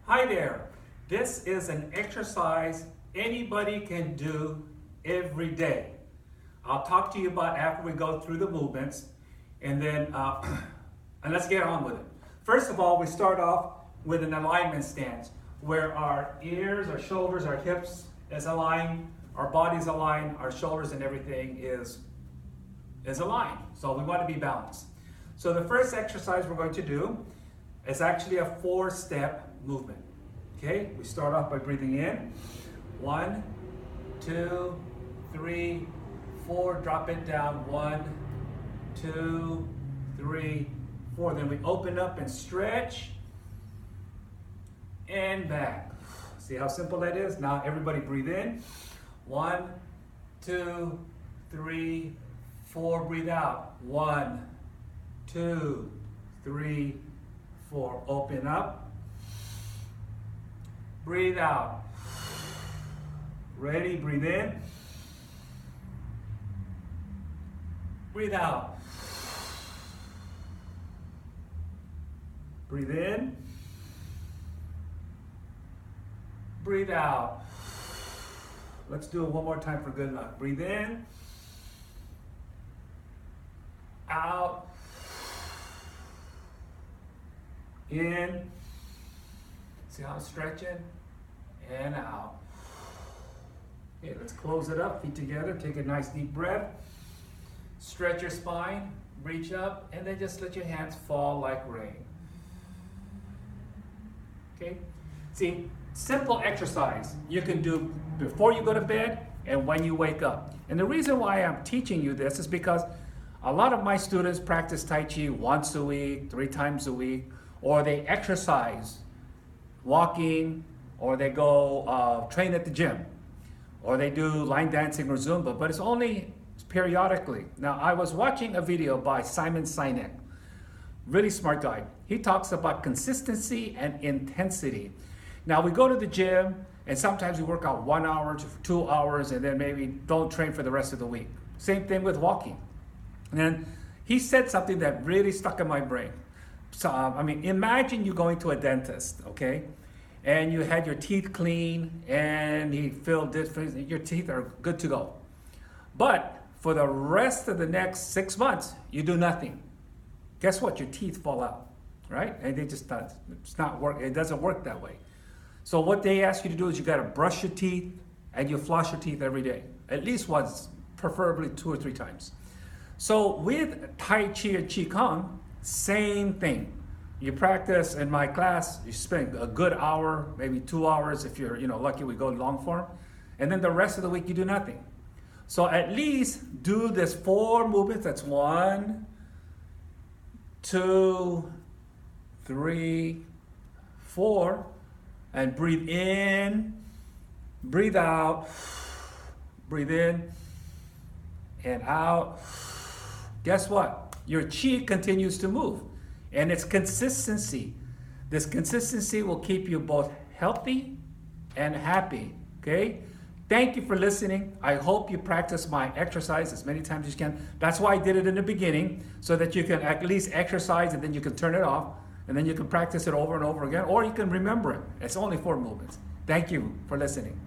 Hi there. This is an exercise anybody can do every day. I'll talk to you about after we go through the movements, and then and let's get on with it. First of all, we start off with an alignment stance where our ears, our shoulders, our hips is aligned, our body's aligned, our shoulders and everything is aligned. So we want to be balanced. So the first exercise we're going to do is actually a 4-step movement. Okay, we start off by breathing in. 1, 2, 3, 4. Drop it down. 1, 2, 3, 4. Then we open up and stretch and back. See how simple that is? Now everybody breathe in. 1, 2, 3, 4. Breathe out. 1, 2, 3, 4. Open up. Breathe out. Ready? Breathe in. Breathe out. Breathe in. Breathe out. Let's do it one more time for good luck. Breathe in. Out. In. See how I'm stretching? And out. Okay, let's close it up. Feet together. Take a nice deep breath. Stretch your spine. Reach up. And then just let your hands fall like rain. Okay? See, simple exercise you can do before you go to bed and when you wake up. And the reason why I'm teaching you this is because a lot of my students practice Tai Chi once a week, 3 times a week, or they exercise walking, or they go train at the gym, or they do line dancing or Zumba, but it's only periodically. Now, I was watching a video by Simon Sinek, really smart guy. He talks about consistency and intensity. Now, we go to the gym, and sometimes we work out 1 hour to 2 hours, and then maybe don't train for the rest of the week. Same thing with walking. And then he said something that really stuck in my brain. So, imagine you going to a dentist, okay? And you had your teeth clean and he filled it, your teeth are good to go. But for the rest of the next 6 months, you do nothing. Guess what? Your teeth fall out, right? And they just, it's not work. It doesn't work that way. So what they ask you to do is you got to brush your teeth and you floss your teeth every day, at least once, preferably 2 or 3 times. So with Tai Chi and Qigong, same thing. You practice in my class, you spend a good hour, maybe 2 hours if you're lucky we go long form. And then the rest of the week you do nothing. So at least do this 4 movements. That's 1, 2, 3, 4. And breathe in, breathe out, breathe in and out. Guess what? Your chi continues to move. And it's consistency. This consistency will keep you both healthy and happy. Okay? Thank you for listening. I hope you practice my exercise as many times as you can. That's why I did it in the beginning, so that you can at least exercise and then you can turn it off. And then you can practice it over and over again, or you can remember it. It's only 4 movements. Thank you for listening.